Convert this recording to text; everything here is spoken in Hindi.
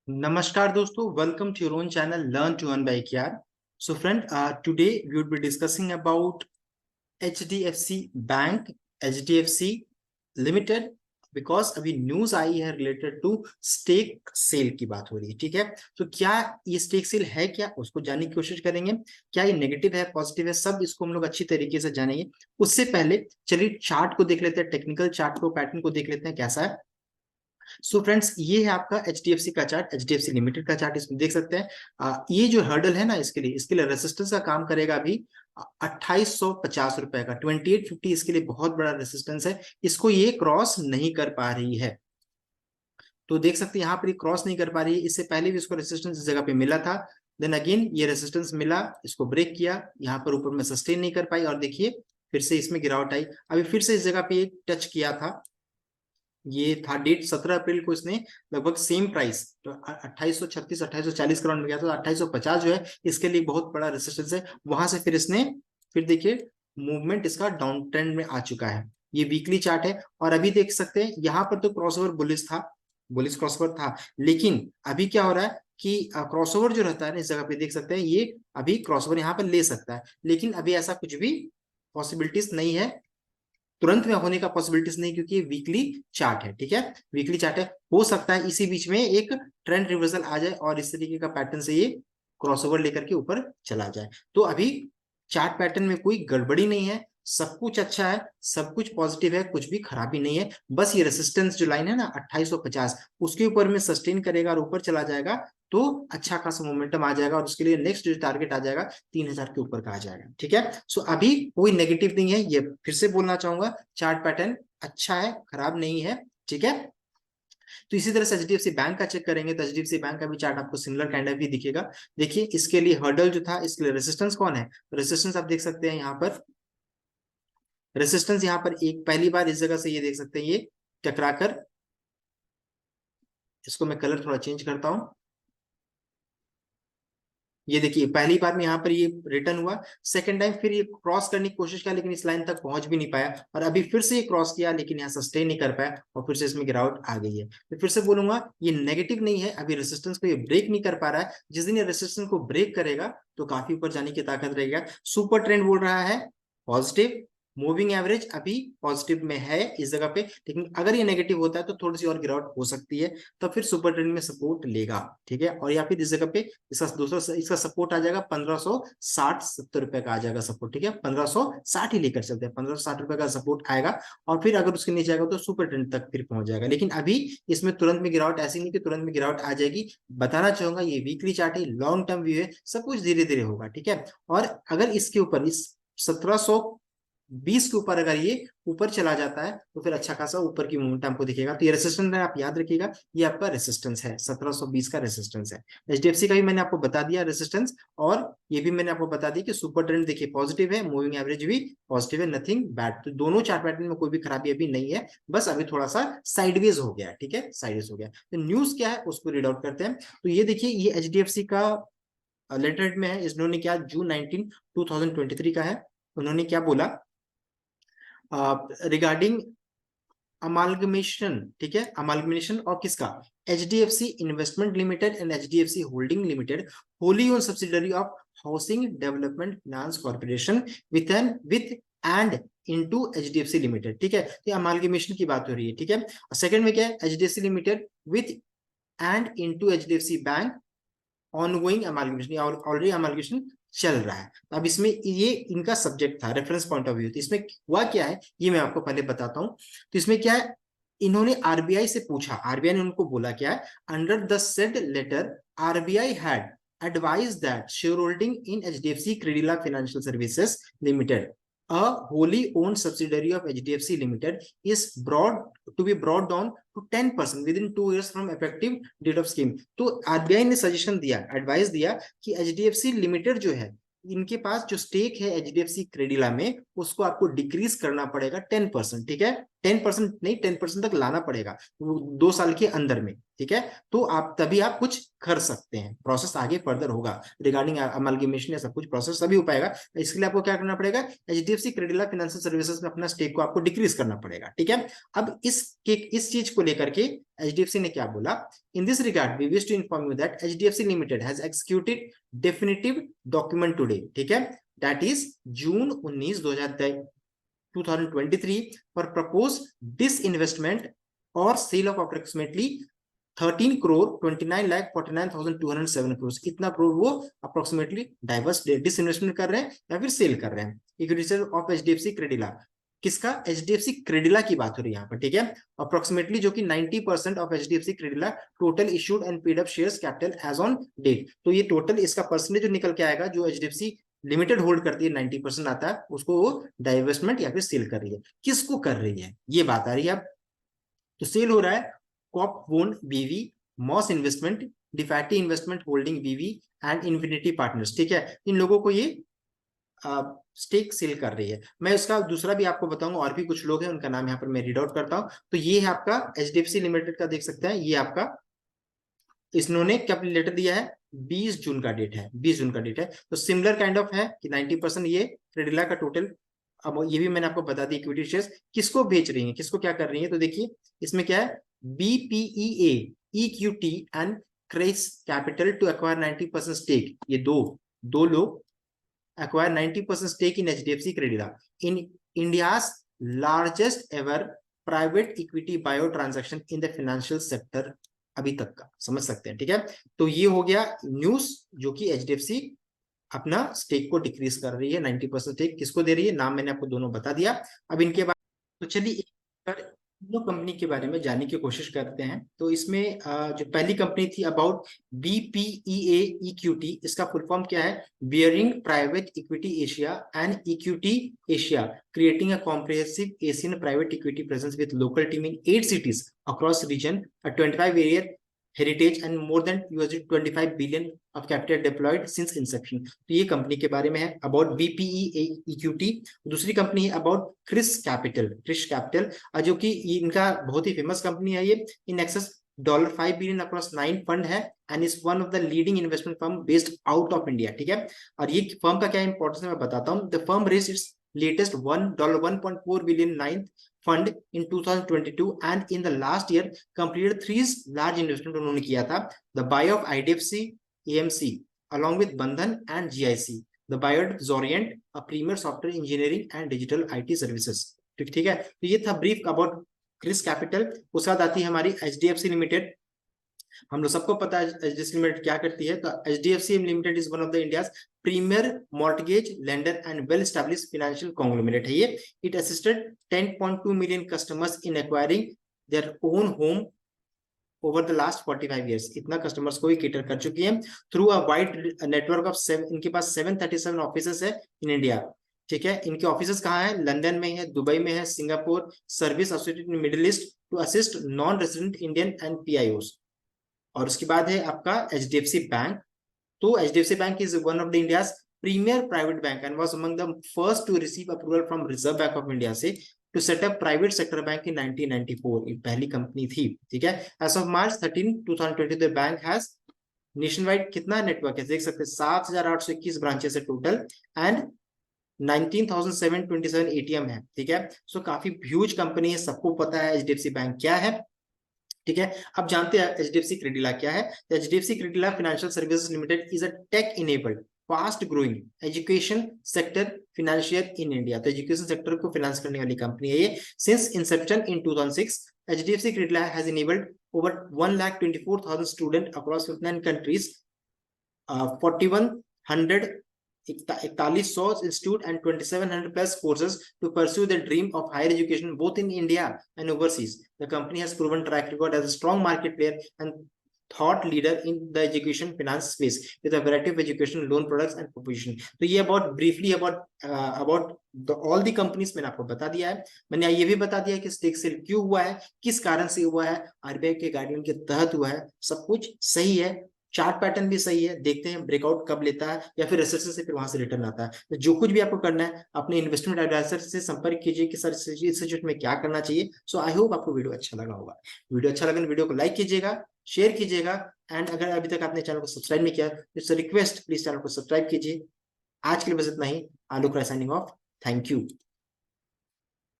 Namaskar dosto, welcome to your own channel Learn to Earn by KR. So friend, today we would be discussing about HDFC Bank, HDFC Limited, because अभी न्यूज आई है रिलेटेड टू स्टेक सेल की बात हो रही है। ठीक है, तो क्या ये स्टेक सेल है, क्या उसको जानने की कोशिश करेंगे। क्या ये नेगेटिव है, पॉजिटिव है, सब इसको हम लोग अच्छी तरीके से जानेंगे। उससे पहले चलिए चार्ट को देख लेते हैं, टेक्निकल चार्ट को, पैटर्न को देख लेते हैं कैसा है। सो फ्रेंड्स, ये है आपका एचडीएफसी का चार्ट, एचडीएफसी लिमिटेड का चार्ट। इसमें देख सकते हैं ये जो हर्डल है ना, इसके लिए रेसिस्टेंस का काम करेगा अभी 2850 रुपए का, 2850 इसके लिए बहुत बड़ा रेसिस्टेंस है। इसको ये क्रॉस नहीं कर पा रही है, तो देख सकते हैं यहाँ पर ये क्रॉस नहीं कर पा रही है। इससे पहले भी इसको रेसिस्टेंस इस जगह पे मिला था, देन अगेन ये रेसिस्टेंस मिला, इसको ब्रेक किया, यहाँ पर ऊपर में सस्टेन नहीं कर पाई, और देखिए फिर से इसमें गिरावट आई। अभी फिर से इस जगह पे एक टच किया था, ये था डेट 17 अप्रैल को, इसने लगभग सेम प्राइस तो 2836 2840 करोड़ में गया था। 2850 जो है इसके लिए बहुत बड़ा रेजिस्टेंस है। वहां से फिर इसने फिर देखिए मूवमेंट इसका डाउन ट्रेंड में आ चुका है। ये वीकली चार्ट है, और अभी देख सकते हैं यहाँ पर तो क्रॉसओवर बुलिश था, बुलिश क्रॉसओवर था, लेकिन अभी क्या हो रहा है कि क्रॉसओवर जो रहता है ना, इस जगह पे देख सकते हैं ये अभी क्रॉसओवर यहाँ पर ले सकता है, लेकिन अभी ऐसा कुछ भी पॉसिबिलिटीज नहीं है, तुरंत में होने का पॉसिबिलिटीज नहीं, क्योंकि ये वीकली चार्ट है। ठीक है, वीकली चार्ट है, हो सकता है इसी बीच में एक ट्रेंड रिवर्सल आ जाए और इस तरीके का पैटर्न से ये क्रॉसओवर लेकर के ऊपर चला जाए। तो अभी चार्ट पैटर्न में कोई गड़बड़ी नहीं है, सब कुछ अच्छा है, सब कुछ पॉजिटिव है, कुछ भी खराबी नहीं है। बस ये रेसिस्टेंस जो लाइन है ना 2850, उसके ऊपर में सस्टेन करेगा और ऊपर चला जाएगा तो अच्छा खासा मोमेंटम आ जाएगा, और उसके लिए नेक्स्ट जो टारगेट आ जाएगा 3000 के ऊपर का आ जाएगा। ठीक है, सो अभी कोई नेगेटिव नहीं है, ये फिर से बोलना चाहूंगा, चार्ट पैटर्न अच्छा है, खराब नहीं है। ठीक है, तो इसी तरह से एचडीएफसी बैंक का चेक करेंगे तो एचडीएफसी बैंक का भी चार्ट आपको सिमिलर काइंड ऑफ भी दिखेगा। देखिए इसके लिए हर्डल जो था, इसके लिए रेसिस्टेंस कौन है, रेसिस्टेंस आप देख सकते हैं यहाँ पर, रेसिस्टेंस यहाँ पर एक पहली बार इस जगह से ये देख सकते हैं ये टकराकर, इसको मैं कलर थोड़ा चेंज करता हूं, ये देखिए पहली बार में यहाँ पर ये रिटर्न हुआ, सेकंड टाइम फिर ये क्रॉस करने की कोशिश किया लेकिन इस लाइन तक पहुंच भी नहीं पाया, और अभी फिर से ये क्रॉस किया लेकिन यहाँ सस्टेन नहीं कर पाया, और फिर से इसमें गिरावट आ गई है। तो फिर से बोलूंगा ये नेगेटिव नहीं है, अभी रेसिस्टेंस को ये ब्रेक नहीं कर पा रहा है। जिस दिन ये रेसिस्टेंस को ब्रेक करेगा तो काफी ऊपर जाने की ताकत रहेगा। सुपर ट्रेंड बोल रहा है पॉजिटिव, मूविंग एवरेज अभी पॉजिटिव में है इस जगह पे, लेकिन अगर ये नेगेटिव होता है तो थोड़ी सी और गिरावट हो सकती है, तो फिर सुपर ट्रेंड में सपोर्ट लेगा। ठीक है, और या फिर इस जगह पे इसका दूसरा इसका सपोर्ट आ जाएगा 1560-70 रुपए का आ जाएगा सपोर्ट। ठीक है, 1560 ही लेकर चलते हैं, 1560 रुपए का सपोर्ट आएगा, और फिर अगर उसके नीचे आएगा तो सुपर ट्रेंड तक फिर पहुंच जाएगा। लेकिन अभी इसमें तुरंत में गिरावट ऐसी नहीं कि तुरंत में गिरावट आ जाएगी। बताना चाहूंगा ये वीकली चार्ट है, लॉन्ग टर्म व्यू है, सब कुछ धीरे धीरे होगा। ठीक है, और अगर इसके ऊपर इस 1720 के ऊपर अगर ये ऊपर चला जाता है तो फिर अच्छा खासा ऊपर की मूवमेंट आपको दिखेगा। तो ये रेसिस्टेंस है, आप याद रखिएगा, ये आपका रेसिस्टेंस है, 1720 का रेसिस्टेंस है। एचडीएफसी का भी मैंने आपको बता दिया रेसिस्टेंस, और ये भी मैंने आपको बता दिया कि सुपर ट्रेंड देखिए पॉजिटिव है, मूविंग एवरेज भी पॉजिटिव है, नथिंग बैड। तो दोनों चार्ट पैटर्न में कोई भी खराबी अभी नहीं है, बस अभी थोड़ा सा साइडवेज हो गया। ठीक है, साइडवेज हो गया। तो न्यूज क्या है उसको रीड आउट करते हैं। तो ये देखिए ये एचडीएफसी का लेटर में है, इन्होंने क्या जून 19 2023 का है। उन्होंने क्या बोला रिगार्डिंग अमालगमेशन। ठीक है, अमालगमेशन और किसका, HDFC investment limited and HDFC holding limited, Holi own subsidiary of housing development finance corporation with and into HDFC limited. ठीक है, तो अमालगमेशन की बात हो रही है। ठीक है, सेकंड में क्या है, HDFC limited with and into HDFC bank ongoing amalgamation, already amalgamation चल रहा है। अब इसमें ये इनका सब्जेक्ट था, रेफरेंस पॉइंट ऑफ व्यू। तो इसमें हुआ क्या है ये मैं आपको पहले बताता हूं। तो इसमें क्या है, इन्होंने आरबीआई से पूछा, आरबीआई ने उनको बोला क्या है, under the said letter RBI had advised that shareholding in HDFC Credila Financial Services Limited, a wholly owned subsidiary of HDFC Limited, is to be brought down to 10% within 2 years from effective date of scheme। तो आरबीआई ने सजेशन दिया, एडवाइस दिया कि एचडीएफसी लिमिटेड जो है, इनके पास जो स्टेक है एचडीएफसी क्रेडिला में उसको आपको डिक्रीज करना पड़ेगा 10%, ठीक है, 10% नहीं 10% तक लाना पड़ेगा 2 साल के अंदर में, ठीक है। तो आप तभी आप कुछ कर सकते हैं, प्रोसेस आगे फर्दर होगा रिगार्डिंग अमलगेमेशन, सब कुछ प्रोसेस तभी हो पाएगा। इसके लिए आपको क्या करना पड़ेगा, एचडीएफसी क्रेडिला फाइनेंशियल सर्विसेज में अपना स्टेक को आपको डिक्रीज करना पड़ेगा, ठीक है। अब इस चीज को लेकर के एचडीएफसी ने क्या बोला, in this regard we wish to inform you that HDFC Limited has executed definitive document today, ठीक है, that is June 19 2023 for proposed disinvestment or sale of approximately 13 crore 29,49,207 crores, इतना करोड़ वो अप्रोक्सीमेटली डाइवर्स डिसइन्वेस्टमेंट कर रहे हैं या फिर सेल कर रहे हैं। इक्विटी ऑफ एचडीएफसी क्रेडिला, किसका, एचडीएफसी क्रेडिला की बात हो रही है यहाँ पर, ठीक है, अप्रोक्सीमेटली जो कि 90% of HDFC Credila total issued and paid up shares capital as on date. तो ये टोटल इसका परसेंटेज जो निकल के आएगा, जो एचडीएफसी लिमिटेड होल्ड करती है 90% आता है, उसको वो डाइवेस्टमेंट या फिर सेल कर रही है। किसको कर रही है ये बात आ रही है अब। तो सेल हो रहा है कॉप बोन बीवी, मॉस इन्वेस्टमेंट, डिफैक्टी इन्वेस्टमेंट होल्डिंग बीवी एंड इन्फिनिटी पार्टनर्स, ठीक है, इन लोगों को ये स्टेक सेल कर रही है। मैं उसका दूसरा भी आपको बताऊंगा, और भी कुछ लोग हैं उनका नाम यहाँ पर मैं रीड आउट करता हूं। तो ये है आपका एचडीएफसी लिमिटेड का, देख सकते हैं ये आपका, इन्होंने कब लेटर दिया है, 20 जून का डेट है, 20 जून का डेट है। तो सिमिलर काइंड ऑफ है कि 90% ये क्रेडिला का टोटल। अब ये भी मैंने आपको बता दी इक्विटी शेयर्स किसको बेच रही है, किसको क्या कर रही है। तो देखिए इसमें क्या है, BPEA, equity and Chrys Capital to acquire 90% stake, ये दो लोग acquire 90% stake in HDFC Credila in India's largest ever private equity buyout transaction in the financial sector अभी तक का, समझ सकते हैं, ठीक है। तो ये हो गया न्यूज, जो कि HDFC अपना स्टेक को डिक्रीज कर रही है, 90% स्टेक किसको दे रही है, नाम मैंने आपको दोनों बता दिया। अब इनके बाद तो चलिए दोनों कंपनी के बारे में जानने की कोशिश करते हैं। तो इसमें जो पहली कंपनी थी अबाउट बीपीईए इक्विटी, इसका फुल फॉर्म क्या है, bearing private equity Asia and equity Asia, creating a comprehensive Asian private equity presence with local team in 8 cities across region, a 25-year heritage and more than $25 billion of capital deployed since inception। तो ये कंपनी के बारे में है अबाउट बीपीई इक्विटी। दूसरी कंपनी है अबाउट क्रिस कैपिटल, जो कि इनका बहुत ही फेमस कंपनी है, ये in excess $5 billion across 9 fund है and is one of the leading investment firm based out of India, ठीक है। और ये फर्म का क्या इंपॉर्टेंस है मैं बताता हूँ। The firm raise its latest $1.4 billion ninth fund in 2022 and in the last year completed 3 large investment उन्होंने किया था, the buy of IDFC AMC along with Bandhan and GIC, the buy of Zorient, a premier software engineering and digital IT services, ठीक है। तो ये था ब्रीफ अबाउट क्रिस कैपिटल। उसके बाद आती है हमारी HDFC लिमिटेड। हम लोग सबको पता है एचडीएफसी लिमिटेड क्या करती है। तो HDFC limited is one of the India's premiere mortgage lender and well established financial conglomerate है ये। It assisted 10.2 million customers in acquiring their own home over the last 45 years, इतना कस्टमर्स को ही केटर कर चुकी है through a wide network of इनके पास 737 ऑफिसेस है इन इंडिया, ठीक है। इनके ऑफिसेस कहाँ है, लंदन में है, दुबई में है, Singapore, service associated in Middle East to assist non resident Indian and PIOs. और उसके बाद है आपका एचडीएफसी बैंक। तो HDFC bank is one of the India's premier private bank and was among the first to receive approval from Reserve Bank of India से to set up private sector bank in 1994। ये पहली कंपनी थी, ठीक है। As of March 13, 2020 the bank has nation wide कितना नेटवर्क है, देख सकते हैं 7,821 ब्रांचेस है टोटल एंड 19,727 एटीएम है, ठीक है। सो काफी ह्यूज कंपनी है, सबको पता है एचडीएफसी बैंक क्या है, ठीक है। अब जानते हैं एचडीएफसी क्रेडिला क्या है। HDFC Credila financial services limited is a tech enabled fast growing education sector financier in India. तो एजुकेशन सेक्टर को फाइनेंस करने वाली कंपनी है ये। Since inception in 2006 HDFC Credila has enabled over 1,24,000 student across 59 countries, 4,100 4100 institute and 2,700 plus courses to pursue the dream of higher education both in India and overseas. The company has proven track record as a strong market player and thought leader in the education finance space with a variety of education loan products and proposition. तो ये about briefly about all the companies मैंने आपको बता दिया है। मैंने ये भी बता दिया कि स्टेक सेल क्यों हुआ है, किस कारण से हुआ है, आरबीआई के गाइडलाइन के तहत हुआ है, सब कुछ सही है। चार्ट पैटर्न भी सही है, देखते हैं ब्रेकआउट कब लेता है या फिर रेसिस्टेंस से फिर वहां से रिटर्न आता है। तो जो कुछ भी आपको करना है अपने इन्वेस्टमेंट एडवाइजर से संपर्क कीजिए कि सर इस सिचुएशन में क्या करना चाहिए। सो आई होप आपको वीडियो अच्छा लगा होगा। वीडियो अच्छा लगा तो वीडियो को लाइक कीजिएगा, शेयर कीजिएगा, एंड अगर अभी तक आपने चैनल को सब्सक्राइब नहीं किया तो रिक्वेस्ट प्लीज चैनल को सब्सक्राइब कीजिए। आज के लिए बस इतना ही। Alok Rai signing off. Thank you.